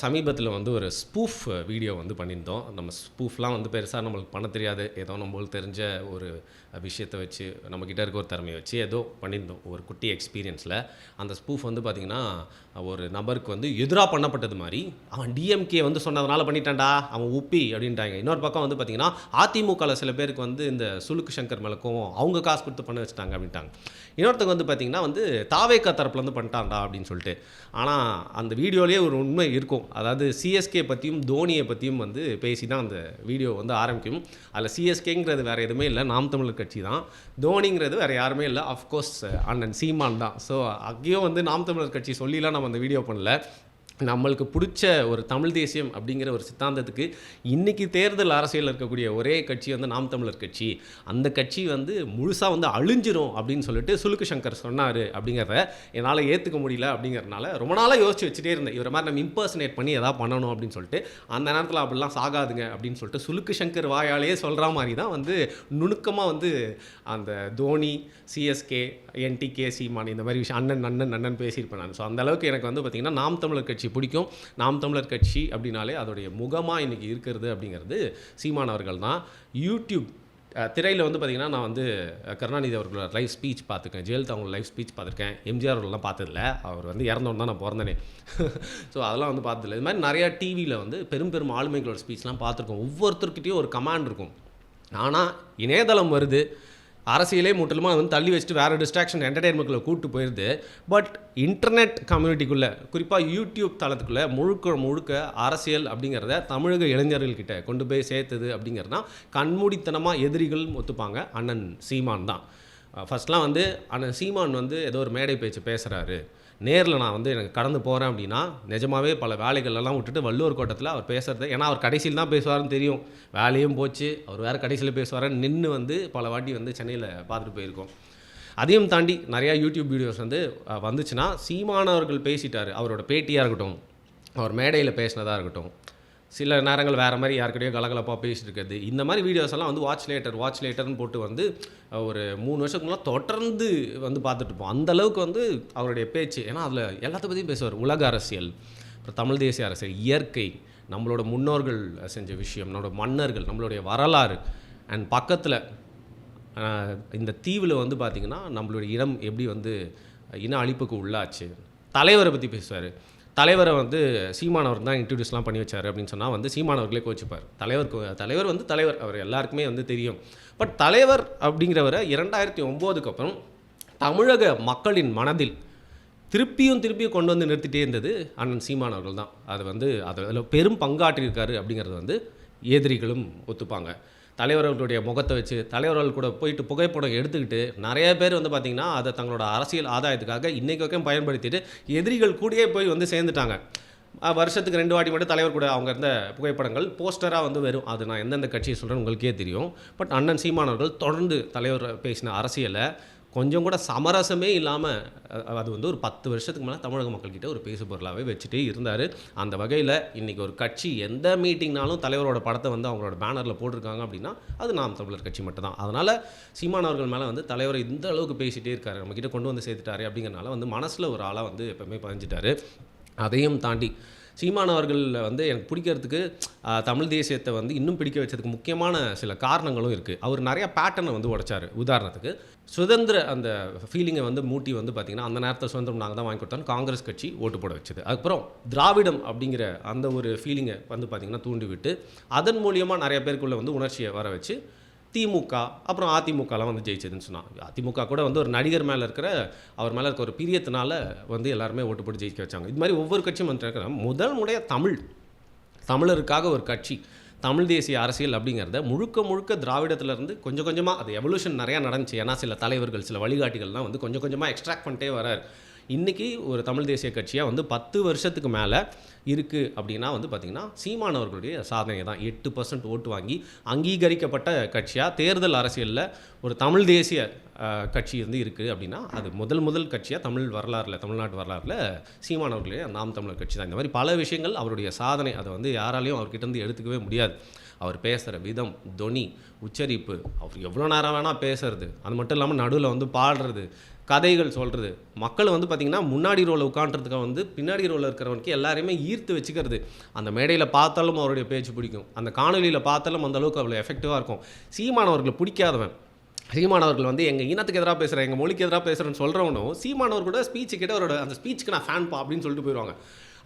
சமீபத்தில் வந்து ஒரு ஸ்பூஃப் வீடியோ வந்து பண்ணியிருந்தோம். நம்ம ஸ்பூஃப்லாம் வந்து பெருசாக நம்மளுக்கு பண்ண தெரியாது. ஏதோ நம்மளுக்கு தெரிஞ்ச ஒரு விஷயத்தை வச்சு நம்மக்கிட்ட இருக்க ஒரு திறமையை வச்சு ஏதோ பண்ணியிருந்தோம் ஒரு குட்டி எக்ஸ்பீரியன்ஸில். அந்த ஸ்பூஃப் வந்து பார்த்திங்கன்னா ஒரு நபருக்கு வந்து எதிராக பண்ணப்பட்டது மாதிரி, அவன் டிஎம்கே வந்து சொன்னதுனால பண்ணிட்டான்டா அவன் உப்பி அப்படின்ட்டாங்க. இன்னொரு பக்கம் வந்து பார்த்திங்கன்னா அதிமுகவில் சில பேருக்கு வந்து இந்த சுலுக்கு சங்கர் மேலே கோவம், அவங்க காசு கொடுத்து பண்ண வச்சுட்டாங்க அப்படின்ட்டாங்க. இன்னொருத்தங்க வந்து பார்த்திங்கன்னா வந்து தாவேக்கா தரப்புலேருந்து பண்ணிட்டான்டா அப்படின்னு சொல்லிட்டு. ஆனால் அந்த வீடியோலேயே ஒரு உண்மை இருக்கும். அதாவது சிஎஸ்கே பற்றியும் தோனியை பற்றியும் வந்து பேசி தான் அந்த வீடியோ வந்து ஆரம்பிக்கும். அதில் சிஎஸ்கேங்கிறது வேறு எதுவுமே இல்லை, நாம் தமிழர் கட்சி தான். தோனிங்கிறது வேறு யாருமே இல்லை, அஃப்கோர்ஸ் அண்ணன் சீமான் தான். ஸோ அங்கேயும் வந்து நாம் தமிழர் கட்சி சொல்லிலாம் நம்ம அந்த வீடியோ பண்ணல. நம்மளுக்கு பிடிச்ச ஒரு தமிழ் தேசியம் அப்படிங்கிற ஒரு சித்தாந்தத்துக்கு இன்றைக்கி தேர்தல் அரசியலில் இருக்கக்கூடிய ஒரே கட்சி வந்து நாம் தமிழர் கட்சி. அந்த கட்சி வந்து முழுசாக வந்து அழிஞ்சிரும் அப்படின்னு சொல்லிட்டு சுலுக்கு சங்கர் சொன்னார் அப்படிங்கிறத என்னால் ஏற்றுக்க முடியல. அப்படிங்கிறதுனால ரொம்ப நாளாக யோசிச்சு வச்சுட்டே இருந்தேன், இவரை மாதிரி நம்ம இம்பர்சனேட் பண்ணி எதாவது பண்ணணும் அப்படின்னு சொல்லிட்டு. அந்த நேரத்தில் அப்படிலாம் சாகாதுங்க அப்படின்னு சொல்லிட்டு சுலுக்கு சங்கர் வாயாலேயே சொல்கிற மாதிரி தான் வந்து நுணுக்கமாக வந்து அந்த தோனி, சிஎஸ்கே, என்டிகே, சீமான் இந்த மாதிரி விஷயம் அண்ணன் பேசியிருப்பேன் நான். ஸோ அந்தளவுக்கு எனக்கு வந்து பார்த்திங்கன்னா நாம் தமிழர் கட்சி பிடிக்கும். நாம் தமிழர் கட்சி அப்படின்னாலே அதோடைய முகமாக இன்றைக்கி இருக்கிறது அப்படிங்கிறது சீமான் அவர்கள் தான். யூடியூப் திரையில் வந்து பார்த்திங்கன்னா நான் வந்து கருணாநிதி அவர்களோட லைவ் ஸ்பீச் பார்த்துருக்கேன், ஜெயலலிதா அவங்களோட லைவ் ஸ்பீச் பார்த்துருக்கேன். எம்ஜிஆர் அவர்கள்லாம் பார்த்ததில்ல, அவர் வந்து இறந்தோன்னு தான் நான் பிறந்தனே. ஸோ அதெல்லாம் வந்து பார்த்ததில்ல. இது மாதிரி நிறையா டிவியில் வந்து பெரும் ஆளுமைகளோட ஸ்பீச்லாம் பார்த்துருக்கோம். ஒவ்வொருத்தர்கிட்டையும் ஒரு கமாண்ட் இருக்கும். ஆனால் இணையதளம் வருது, அரசியலே முற்றிலுமாக வந்து தள்ளி வச்சுட்டு வேறு டிஸ்ட்ராக்ஷன் என்டர்டெயின்மெண்ட்டில் கூப்பிட்டு போயிடுது. பட் இன்டர்நெட் கம்யூனிட்டிக்குள்ளே, குறிப்பாக யூடியூப் தளத்துக்குள்ளே முழுக்க அரசியல் அப்படிங்கிறத தமிழக இளைஞர்கள்கிட்ட கொண்டு போய் சேர்த்துது அப்படிங்கிறது தான் கண்மூடித்தனமாக எதிரிகள் ஒத்துப்பாங்க. அண்ணன் சீமான் தான். ஃபஸ்ட்லாம் வந்து அண்ணன் சீமான் வந்து ஏதோ ஒரு மேடை பேச்சு பேசுகிறாரு, நேரில் நான் வந்து எனக்கு கடந்து போகிறேன் அப்படின்னா நிஜமாகவே பல வேலைகளெல்லாம் விட்டுட்டு வள்ளுவர் கோட்டத்தில் அவர் பேசுகிறது, ஏன்னா அவர் கடைசியில் தான் பேசுவார்னு தெரியும், வேலையும் போச்சு, அவர் வேறு கடைசியில் பேசுவார்னு நின்று வந்து பல வாட்டி வந்து சென்னையில் பார்த்துட்டு போயிருக்கோம். அதையும் தாண்டி நிறையா யூடியூப் வீடியோஸ் வந்து வந்துச்சுன்னா சீமானவர்கள் பேசிட்டார், அவரோட பேட்டியாக இருக்கட்டும், அவர் மேடையில் பேசினதாக இருக்கட்டும், சில நேரங்கள் வேறு மாதிரி யாருக்கிட்டையோ கலகலப்பாக பேசிட்டு இருக்கிறது, இந்த மாதிரி வீடியோஸ் எல்லாம் வந்து வாட்ச் லேட்டர்னு போட்டு வந்து ஒரு 3 வருஷத்துக்கு முன்னாடி தொடர்ந்து வந்து பார்த்துட்ருப்போம். அந்தளவுக்கு வந்து அவருடைய பேச்சு, ஏன்னா அதில் எல்லாத்த பற்றியும் பேசுவார். உலக அரசியல், அப்புறம் தமிழ் தேசிய அரசியல், இயற்கை, நம்மளோட முன்னோர்கள் செஞ்ச விஷயம், நம்மளோட மன்னர்கள், நம்மளுடைய வரலாறு, அண்ட் பக்கத்தில் இந்த தீவில் வந்து பார்த்திங்கன்னா நம்மளுடைய இனம் எப்படி வந்து இன அழிப்புக்கு உள்ளாச்சு, தலைவரை பற்றி பேசுவார். தலைவரை வந்து சீமானவர் தான் இன்ட்ரடியூஸ்லாம் பண்ணி வச்சார் அப்படின்னு சொன்னால் வந்து சீமானவர்களே கோச்சிப்பார். தலைவர் வந்து தலைவர், அவர் எல்லாருக்குமே வந்து தெரியும். பட் தலைவர் அப்படிங்கிறவரை 2009க்கு அப்புறம் தமிழக மக்களின் மனதில் திருப்பியும் கொண்டு வந்து நிறுத்திட்டே இருந்தது அண்ணன் சீமானவர்கள் தான். அது வந்து அதில் பெரும் பங்காற்றியிருக்காரு அப்படிங்கிறது வந்து எதிரிகளும் ஒத்துப்பாங்க. தலைவர்களுடைய முகத்தை வச்சு தலைவர்கள் கூட போயிட்டு புகைப்படம் எடுத்துக்கிட்டு நிறைய பேர் வந்து பார்த்திங்கன்னா அதை தங்களோட அரசியல் ஆதாயத்துக்காக இன்றைக்கு வரைக்கும் பயன்படுத்திட்டு எதிரிகள் கூடயே போய் வந்து சேர்ந்துட்டாங்க. வருஷத்துக்கு 2 வாட்டி மட்டும் தலைவர் கூட அவங்க இருந்த புகைப்படங்கள் போஸ்டராக வந்து வரும். அது நான் எந்தெந்த கட்சியை சொல்கிறேன் உங்களுக்கே தெரியும். பட் அண்ணன் சீமானவர்கள் தொடர்ந்து தலைவர் பேசின அரசியலை கொஞ்சம் கூட சமரசமே இல்லாமல் அது வந்து ஒரு 10 வருஷத்துக்கு மேலே தமிழக மக்கள்கிட்ட ஒரு பேசு பொருளாகவே வச்சுட்டே இருந்தார். அந்த வகையில் இன்றைக்கி ஒரு கட்சி எந்த மீட்டிங்னாலும் தலைவரோட படத்தை வந்து அவங்களோட பேனரில் போட்டிருக்காங்க அப்படின்னா அது நாம் தமிழர் கட்சி மட்டும் தான். அதனால் சீமானவர்கள் மேலே வந்து தலைவர் இந்த அளவுக்கு பேசிகிட்டே இருக்காரு, நம்மக்கிட்ட கொண்டு வந்து சேர்த்துட்டாரு அப்படிங்கிறனால வந்து மனசில் ஒரு ஆளாக வந்து எப்போவுமே பதிஞ்சிட்டாரு. அதையும் தாண்டி சீமானவர்களில் வந்து எனக்கு பிடிக்கிறதுக்கு தமிழ் தேசியத்தை வந்து இன்னும் பிடிக்க வச்சதுக்கு முக்கியமான சில காரணங்களும் இருக்குது. அவர் நிறையா பேட்டர்னை வந்து உடைச்சார். உதாரணத்துக்கு சுதந்திர அந்த ஃபீலிங்கை வந்து மூட்டி வந்து பார்த்திங்கன்னா அந்த நேரத்தில் சுதந்திரம் நாங்கள் தான் வாங்கி கொடுத்தோம், காங்கிரஸ் கட்சி ஓட்டு போட வச்சுது. அதுக்கப்புறம் திராவிடம் அப்படிங்கிற அந்த ஒரு ஃபீலிங்கை வந்து பார்த்திங்கன்னா தூண்டி விட்டு அதன் மூலியமாக நிறைய பேருக்குள்ளே வந்து உணர்ச்சியை வர வச்சு திமுக அப்புறம் அதிமுகலாம் வந்து ஜெயிச்சதுன்னு சொன்னாங்க. அதிமுக கூட வந்து ஒரு நடிகர் மேலே இருக்கிற அவர் மேலே இருக்க ஒரு பிரியத்தினால வந்து எல்லாருமே ஓட்டு போட்டு ஜெயிக்க வச்சாங்க. இது மாதிரி ஒவ்வொரு கட்சியும் வந்து இருக்கிற முதல் முறைய தமிழருக்காக ஒரு கட்சி தமிழ் தேசிய அரசியல் அப்படிங்கிறத முழுக்க திராவிடத்திலேருந்து கொஞ்சம் கொஞ்சமாக அது எவல்யூஷன் நிறையா நடந்துச்சு. ஏன்னா சில தலைவர்கள் சில வழிகாட்டிகள்லாம் வந்து கொஞ்சம் கொஞ்சமாக எக்ஸ்ட்ராக்ட் பண்ணிட்டே வரார். இன்றைக்கி ஒரு தமிழ் தேசிய கட்சியாக வந்து 10 வருஷத்துக்கு மேலே இருக்குது அப்படின்னா வந்து பார்த்திங்கன்னா சீமானவர்களுடைய சாதனை தான். 8% ஓட்டு வாங்கி அங்கீகரிக்கப்பட்ட கட்சியாக தேர்தல் அரசியலில் ஒரு தமிழ் தேசிய கட்சி வந்து இருக்குது அப்படின்னா அது முதல் கட்சியாக தமிழ்நாட்டு வரலாறில் சீமானவர்களே நாம் தமிழர் கட்சி தான். இந்த மாதிரி பல விஷயங்கள் அவருடைய சாதனை, அதை வந்து யாராலையும் அவர்கிட்ட எடுத்துக்கவே முடியாது. அவர் பேசுகிற விதம், தொனி, உச்சரிப்பு, அவர் எவ்வளோ நேரம் வேணால் பேசுறது, அது மட்டும் இல்லாமல் நடுவில் வந்து பாடுறது, கதைகள் சொல்கிறது, மக்கள் வந்து பார்த்திங்கன்னா முன்னாடி ரோவில் உட்காண்றதுக்கு வந்து பின்னாடி ரோவில் இருக்கிறவனுக்கு எல்லாரையுமே ஈர்த்து வச்சுக்கிறது. அந்த மேடையில் பார்த்தாலும் அவருடைய பேச்சு பிடிக்கும், அந்த காணொலியில் பார்த்தாலும் அந்த அளவுக்கு அவ்வளோ எஃபெக்டிவாக இருக்கும். சீமான் அவர்களை பிடிக்காதவன், சீமானவர்கள் வந்து எங்கள் இனத்துக்கு எதிராக பேசுகிறேன், எங்கள் மொழிக்கு எதிராக பேசுகிறேன்னு சொல்கிறவனும் சீமானவர் கூட ஸ்பீச்சு கிட்ட அவரோட அந்த ஸ்பீச்சுக்கு நான் ஃபேன்பா அப்படின்னு சொல்லிட்டு போயிடுவாங்க.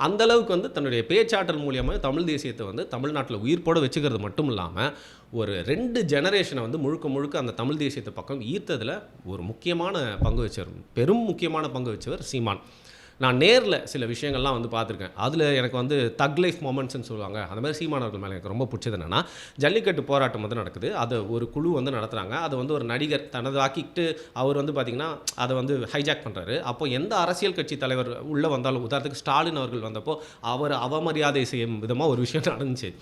அந்தளவுக்கு வந்து தன்னுடைய பேச்சாற்றல் மூலியமாக தமிழ் தேசியத்தை வந்து தமிழ்நாட்டில் உயிர்ப்போட வச்சுக்கிறது மட்டும் இல்லாமல் ஒரு 2 ஜெனரேஷனை வந்து முழுக்க அந்த தமிழ் தேசியத்தை பக்கம் ஈர்த்ததில் ஒரு முக்கியமான பங்கு வச்சவர், பெரும் முக்கியமான பங்கு வச்சவர் சீமான். நான் நேரில் சில விஷயங்கள்லாம் வந்து பார்த்துருக்கேன். அதில் எனக்கு வந்து தக் லைஃப் மொமெண்ட்ஸ்ன்னு சொல்லுவாங்க, அந்த மாதிரி சீமானவர்கள் மேலே எனக்கு ரொம்ப பிடிச்சது என்னென்னா, ஜல்லிக்கட்டு போராட்டம் வந்து நடக்குது, அதை ஒரு குழு வந்து நடத்துகிறாங்க. அதை வந்து ஒரு நடிகர் தனது ஆக்கிட்டு அவர் வந்து பார்த்திங்கன்னா அதை வந்து ஹைஜாக் பண்ணுறாரு. அப்போ எந்த அரசியல் கட்சி தலைவர் உள்ளே வந்தாலும், உதாரணத்துக்கு ஸ்டாலின் அவர்கள் வந்தப்போ அவர் அவமரியாதை செய்யும் விதமாக ஒரு விஷயம் நடந்துச்சு,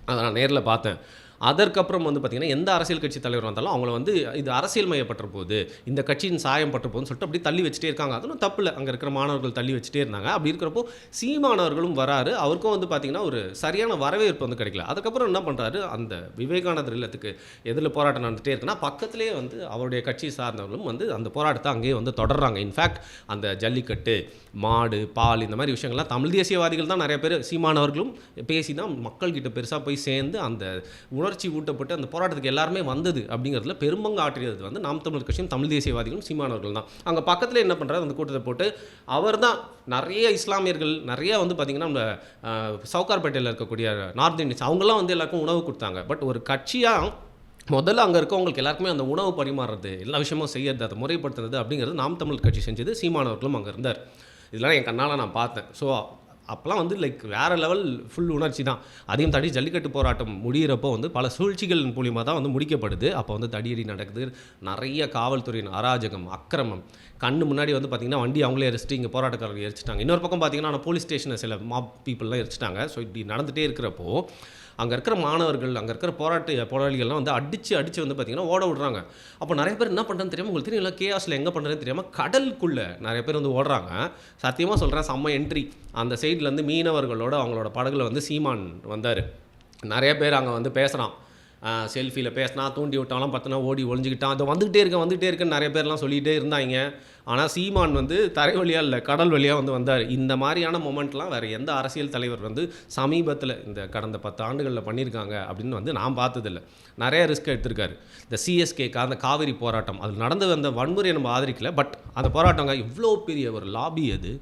அதை நான் நேரில் பார்த்தேன். அதற்கப்புறம் வந்து பார்த்திங்கன்னா எந்த அரசியல் கட்சி தலைவர் வந்தாலும் அவங்கள வந்து இது அரசியல் மையப்பட்ட போது, இந்த கட்சியின் சாயம் பட்ட போதுன்னு சொல்லிட்டு அப்படி தள்ளி வச்சுட்டே இருக்காங்க. அதுவும் தப்பு இல்லை, அங்கே இருக்கிற மாணவர்கள் தள்ளி வச்சுட்டே இருந்தாங்க. அப்படி இருக்கிறப்போ சீமானவர்களும் வராரு, அவருக்கும் வந்து பார்த்திங்கன்னா ஒரு சரியான வரவேற்பு வந்து கிடைக்கல. அதுக்கப்புறம் என்ன பண்ணுறாரு, அந்த விவேகானந்தர் இல்லத்துக்கு எதிரில் போராட்டம் நடந்துகிட்டே இருக்குன்னா பக்கத்துலேயே வந்து அவருடைய கட்சி சார்ந்தவர்களும் வந்து அந்த போராட்டத்தை அங்கேயே வந்து தொடர்றாங்க. இன்ஃபேக்ட் அந்த ஜல்லிக்கட்டு, மாடு, பால் இந்த மாதிரி விஷயங்கள்லாம் தமிழ் தேசியவாதிகள் தான் நிறைய பேர், சீமானவர்களும் பேசி தான் மக்கள்கிட்ட பெருசாக போய் சேர்ந்து அந்த உணர்ச்சி ஊட்டப்பட்டு அந்த போராட்டத்துக்கு எல்லாருமே வந்தது அப்படிங்கிறதுல பெரும்பங்கு ஆற்றியது வந்து நாம் தமிழர் கட்சியும் தமிழ் தேசியவாதிகளும் சீமானவர்கள் தான். அங்கே பக்கத்தில் என்ன பண்ணுறாரு, அந்த கூட்டத்தை போட்டு அவர் தான் நிறைய இஸ்லாமியர்கள் நிறைய வந்து பார்த்திங்கன்னா நம்ம சவுகார்பேட்டையில் இருக்கக்கூடிய நார்த் இந்தியன்ஸ் அவங்கெல்லாம் வந்து எல்லாருக்கும் உணவு கொடுத்தாங்க. பட் ஒரு கட்சியாக முதல்ல அங்கே இருக்கவங்களுக்கு எல்லாருக்குமே அந்த உணவு பரிமாறுறது, எல்லா விஷயமும் செய்யறது, அதை முறைப்படுத்துறது அப்படிங்கிறது நாம் தமிழ் கட்சி செஞ்சது. சீமானவர்களும் அங்கே இருந்தார். இதெல்லாம் என் கண்ணால் நான் பார்த்தேன். ஸோ அப்போலாம் வந்து லைக் வேறு லெவல் ஃபுல் உணர்ச்சி தான். அதையும் தாண்டி ஜல்லிக்கட்டு போராட்டம் முடிகிறப்போ வந்து பல சூழ்ச்சிகள் மூலிமா தான் வந்து முடிக்கப்படுது. அப்போ வந்து தடியடி நடக்குது, நிறைய காவல்துறையின் அராஜகம், அக்கிரமம், கண்ணு முன்னாடி வந்து பார்த்திங்கன்னா வண்டி அவங்களே எரிச்சிட்டு இங்கே போராட்டக்காரர்கள் எரிச்சிட்டாங்க. இன்னொரு பக்கம் பார்த்திங்கன்னா போலீஸ் ஸ்டேஷனை சில மாப் பீப்புளெலாம் எரிச்சிட்டாங்க. ஸோ இப்படி நடந்துகிட்டே இருக்கிறப்போ அங்கே இருக்கிற மாணவர்கள், அங்கே இருக்கிற போராளிகள்லாம் வந்து அடித்து வந்து பார்த்திங்கன்னா ஓட விடுறாங்க. அப்போ நிறைய பேர் என்ன பண்ணுறதுன்னு தெரியாமல், உங்களுக்கு தெரியும் இல்லை, கேஆஸில் எங்கே பண்ணுறதுன்னு தெரியாமல் கடலுக்குள்ளே நிறைய பேர் வந்து ஓடுறாங்க. சத்தியமாக சொல்கிறேன், செம்ம என்ட்ரி. அந்த சைட்லேருந்து மீனவர்களோட அவங்களோட படகுல வந்து சீமான் வந்தார். நிறைய பேர் அங்கே வந்து பேசுகிறான், செல்ஃபியில் பேசினா, தூண்டி விட்டாலாம் பார்த்தினா ஓடி ஒழிஞ்சிக்கிட்டான், அதை வந்துகிட்டே இருக்குன்னு நிறைய பேர்லாம் சொல்லிகிட்டே இருந்தாங்க. ஆனால் சீமான் வந்து தரை வழியாக இல்லை, கடல் வழியாக வந்து வந்தார். இந்த மாதிரியான மொமெண்ட்லாம் வேறு எந்த அரசியல் தலைவர் வந்து சமீபத்தில் இந்த கடந்த 10 ஆண்டுகளில் பண்ணியிருக்காங்க அப்படின்னு வந்து நான் பார்த்ததில்லை. நிறைய ரிஸ்க் எடுத்திருக்காரு. இந்த சிஎஸ்கேக்கு அந்த காவிரி போராட்டம், அதில் நடந்து வந்த வன்முறையை நம்ம ஆதரிக்கல, பட் அந்த போராட்டங்க இவ்வளோ பெரிய ஒரு லாபி அது.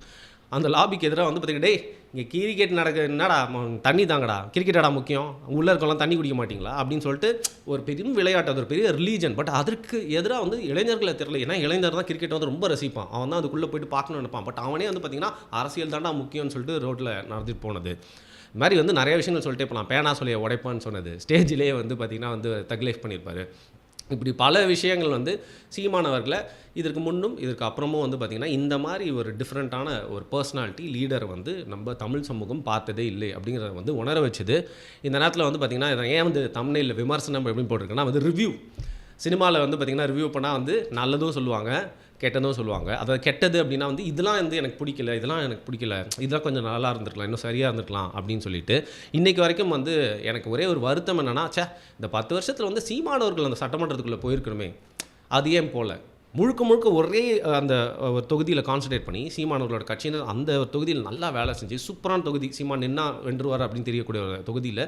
அந்த லாபிக்கு எதிராக வந்து பார்த்திங்கன்னா, டேய் இங்கே கிரிக்கெட் என்னடா தண்ணி தாங்கடா, கிரிக்கெட்டாடா முக்கியம், உள்ளே இருக்கலாம் தண்ணி குடிக்க மாட்டிங்களா அப்படின்னு சொல்லிட்டு ஒரு பெரிய விளையாட்டு, அது ஒரு பெரிய ரிலீஜன். பட் அதற்கு எதிராக வந்து இளைஞர்களை தெரியல. ஏன்னா இளைஞர் தான் கிரிக்கெட் வந்து ரொம்ப ரசிப்பான், அவன் தான் அதுக்குள்ளே போய்ட்டு பார்க்கணும்னு நினைப்பான். பட் அவனே வந்து பார்த்திங்கன்னா அரசியல் தாண்டா முக்கியம்னு சொல்லிட்டு ரோட்டில் நடந்துட்டு போனது. இது மாதிரி வந்து நிறைய விஷயங்கள் சொல்லிட்டே போகலாம். பேனா சொல்லிய உடைப்பான்னு சொன்னது, ஸ்டேஜிலே வந்து பார்த்திங்கன்னா வந்து தக் லைஃப் பண்ணியிருப்பார். இப்படி பல விஷயங்கள் வந்து சீமானவர்களை இதற்கு முன்னும் இதற்கு அப்புறமும் வந்து பார்த்திங்கன்னா இந்த மாதிரி ஒரு டிஃப்ரெண்ட்டான ஒரு பர்சனாலிட்டி லீடர் வந்து நம்ம தமிழ் சமூகம் பார்த்ததே இல்லை அப்படிங்கிறத வந்து உணர வச்சுது. இந்த நேரத்தில் வந்து பார்த்திங்கன்னா இதை ஏன் வந்து தமிழில் விமர்சனம் எப்படி போட்டிருக்கேன்னா, வந்து ரிவ்யூ சினிமாவில் வந்து பார்த்திங்கன்னா ரிவ்யூ பண்ணால் வந்து நல்லதும் சொல்லுவாங்க, கெட்டதும் சொல்லுவாங்க. அதாவது கெட்டது அப்படின்னா வந்து இதெல்லாம் வந்து எனக்கு பிடிக்கல, இதெல்லாம் கொஞ்சம் நல்லா இருந்திருக்கலாம், இன்னும் சரியாக இருந்திருக்கலாம் அப்படின்னு சொல்லிட்டு இன்றைக்கி வரைக்கும் வந்து எனக்கு ஒரே ஒரு வருத்தம் என்னென்னா, இந்த 10 வருஷத்தில் வந்து சீமானவர்கள் அந்த சட்டமன்றத்துக்குள்ளே போயிருக்கணுமே, அது ஏன் போகல. முழுக்க ஒரே அந்த ஒரு தொகுதியில் கான்சன்ட்ரேட் பண்ணி சீமானவர்களோட கட்சியினர் அந்த ஒரு தொகுதியில் நல்லா வேலை செஞ்சு சூப்பரான தொகுதி, சீமான் நின்னா வென்றுவார் அப்படின்னு தெரியக்கூடிய ஒரு தொகுதியில்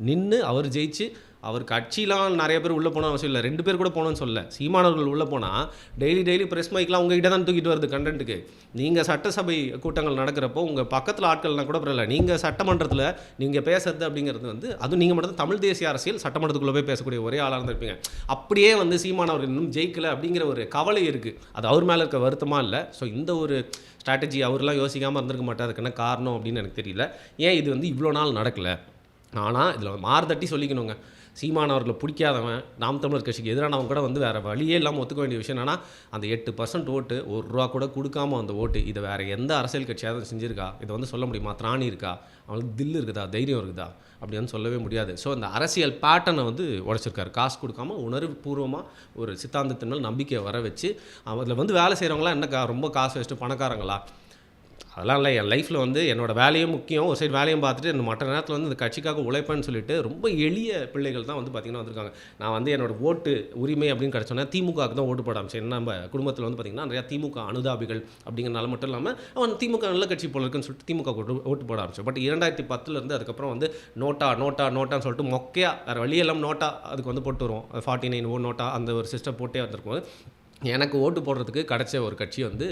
நின்று அவர் ஜெயிச்சு, அவர் கட்சியெலாம் நிறைய பேர் உள்ளே போன அவசியம் இல்லை, 2 பேர் கூட போகணும்னு சொல்ல. சீமானவர்கள் உள்ளே போனால் டெய்லி ப்ரெஸ் மைக்கெலாம் உங்ககிட்ட தான் தூக்கிட்டு வருது கண்டென்ட்டுக்கு. நீங்கள் சட்டசபை கூட்டங்கள் நடக்கிறப்போ உங்கள் பக்கத்தில் ஆட்கள்லாம் கூட பரவாயில்ல, நீங்கள் சட்டமன்றத்தில் நீங்கள் பேசுறது அப்படிங்கிறது வந்து அதுவும் நீங்கள் மட்டும் தமிழ் தேசிய அரசியல் சட்டமன்றத்துக்குள்ளே போய் பேசக்கூடிய ஒரே ஆளாக இருந்திருப்பீங்க. அப்படியே வந்து சீமானவர்கள் இன்னும் ஜெயிக்கலை அப்படிங்கிற ஒரு கவலை இருக்குது. அது அவர் மேலே இருக்க வருத்தமாக இல்லை. ஸோ இந்த ஒரு ஸ்ட்ராட்டஜி அவர்லாம் யோசிக்காமல் இருந்திருக்க மாட்டார். அதுக்கு என்ன காரணம் அப்படின்னு எனக்கு தெரியல. ஏன் இது வந்து இவ்வளோ நாள் நடக்கலை. ஆனால் இதில் மாறுதட்டி சொல்லிக்கணுங்க, சீமானவர்களை பிடிக்காதவன், நாம் தமிழர் கட்சிக்கு எதிரானவங்க கூட வந்து வேறு வழியே இல்லாமல் ஒத்துக்க வேண்டிய விஷயம் என்னென்னா, அந்த 8% ஓட்டு ₹1 கூட கொடுக்காம அந்த ஓட்டு, இதை வேறு எந்த அரசியல் கட்சியாவது செஞ்சுருக்கா? இதை வந்து சொல்ல முடியுமா? திராணி இருக்கா? அவங்களுக்கு தில் இருக்குதா? தைரியம் இருக்குதா? அப்படின்னு சொல்லவே முடியாது. ஸோ அந்த அரசியல் பேட்டர்னை வந்து உடைச்சிருக்காரு. காசு கொடுக்காம உணர்வுபூர்வமாக ஒரு சித்தாந்தத்தின் மேல் நம்பிக்கையை வர வச்சு அதில் வந்து வேலை செய்கிறவங்களாம் என்ன ரொம்ப காசு வச்சுட்டு பணக்காரங்களா? அதெல்லாம் இல்லை. என் லைஃப்பில் வந்து என்னோட வேலையும் முக்கியம். ஒரு சைடு வேலையும் பார்த்துட்டு இந்த மற்ற நேரத்தில் வந்து இந்த கட்சிக்காக உழைப்பேன்னு சொல்லிட்டு ரொம்ப எளிய பிள்ளைகள் தான் வந்து பார்த்திங்கன்னா வந்திருக்காங்க. நான் வந்து என்னோட ஓட்டு உரிமை அப்படின்னு கிடச்சோன்னா திமுகவுக்கு தான் ஓட்டு போட ஆரம்பிச்சேன். நம்ம குடும்பத்தில் வந்து பார்த்திங்கன்னா நிறையா திமுக அனுதாபிகள் அப்படிங்கிறனால மட்டும் இல்லாமல் அவன் திமுக நல்ல கட்சி போல இருக்குன்னு சொல்லிட்டு திமுக ஓட்டு போட ஆரம்பிச்சேன். பட் 2010 அதுக்கப்புறம் வந்து நோட்டான்னு சொல்லிட்டு மொக்கையாக வேறு வழியெல்லாம் நோட்டா அதுக்கு வந்து போட்டு வருவோம். 49 நோட்டா அந்த ஒரு சிஸ்டம் போட்டே வந்திருக்கும். எனக்கு ஓட்டு போடுறதுக்கு கிடைச்ச ஒரு கட்சி வந்து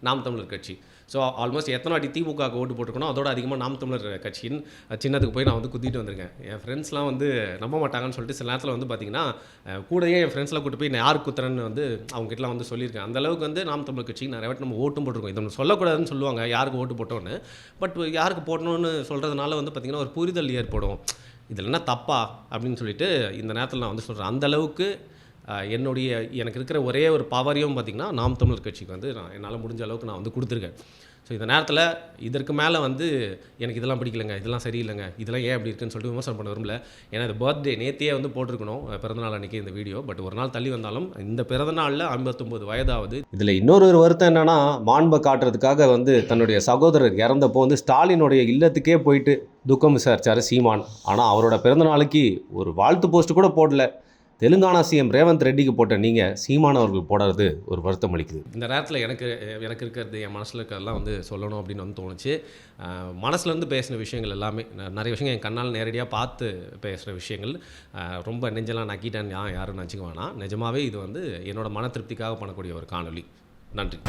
நாம் தமிழர் கட்சி. ஸோ ஆல்மோஸ்ட் எத்தனை வாட்டி திமுகவுக்கு ஓட்டு போட்டிருக்கணும், அதோட அதிகமாக நாம் தமிழர் கட்சியின் சின்னத்துக்கு போய் நான் வந்து குத்திட்டு வந்திருக்கேன். என் ஃப்ரெண்ட்ஸ்லாம் வந்து நம்ப மாட்டாங்கன்னு சொல்லிட்டு சில நேரத்தில் வந்து பார்த்திங்கன்னா கூடயே என் ஃப்ரெண்ட்ஸ்லாம் கூட்டு போய் நான் யார் குத்துறேன்னு வந்து அவங்ககிட்டலாம் வந்து சொல்லியிருக்கேன். அந்தளவுக்கு வந்து நாம் தமிழர் கட்சிக்கு நிறைய வாட்டி நம்ம ஓட்டும் போட்டிருக்கோம். இது ஒன்று சொல்லக்கூடாதுன்னு சொல்லுவாங்க யாருக்கு ஓட்டு போட்டோன்னு. பட் யாருக்கு போட்டணும்னு சொல்கிறதுனால வந்து பார்த்திங்கன்னா ஒரு புரிதல் ஏற்படும். இதில் என்ன தப்பா அப்படின்னு சொல்லிட்டு இந்த நேரத்தில் நான் வந்து சொல்கிறேன். அந்தளவுக்கு எனக்கு இருக்கிற ஒரே ஒரு பவரையும் பார்த்திங்கன்னா நாம் தமிழர் கட்சிக்கு வந்து என்னால் முடிஞ்ச அளவுக்கு நான் வந்து கொடுத்துருக்கேன். ஸோ இந்த நேரத்தில் இதற்கு மேலே வந்து எனக்கு இதெல்லாம் பிடிக்கலைங்க, இதெல்லாம் சரியில்லைங்க, இதெல்லாம் ஏன் அப்படி இருக்குன்னு சொல்லிட்டு விமர்சனம் பண்ண விரும்பல. ஏன்னா இது பர்த்டே நேற்றையே வந்து போட்டிருக்கணும் பிறந்தநாள் அன்றைக்கி இந்த வீடியோ. பட் ஒரு நாள் தள்ளி வந்தாலும் இந்த பிறந்தநாளில் 59 வயதாவது. இதில் இன்னொரு வருத்தம் என்னென்னா, மாண்பை காட்டுறதுக்காக வந்து தன்னுடைய சகோதரர் இறந்தப்போ வந்து ஸ்டாலினுடைய இல்லத்துக்கே போயிட்டு துக்கம் விசாரித்தார் சீமான். ஆனால் அவரோட பிறந்தநாளுக்கு ஒரு வாழ்த்து போஸ்ட் கூட போடல. தெலுங்கானா சிஎம் ரேவந்த் ரெட்டிக்கு போட்ட நீங்கள் சீமான் அவர்கள் போடுறது ஒரு வருத்தம் அளிக்குது. இந்த நேரத்தில் எனக்கு இருக்கிறது என் மனசில் இருக்கிறதெல்லாம் வந்து சொல்லணும் அப்படின்னு வந்து தோணுச்சு. மனசுலேருந்து பேசின விஷயங்கள் எல்லாமே நிறைய விஷயங்கள் என் கண்ணால் நேரடியாக பார்த்து பேசுகிற விஷயங்கள் ரொம்ப நெஞ்செல்லாம் நக்கிட்டேன்னு யாரும் நினச்சிக்க வேணாம். நிஜமாகவே இது வந்து என்னோடய மன திருப்திக்காக பண்ணக்கூடிய ஒரு காணொலி. நன்றி.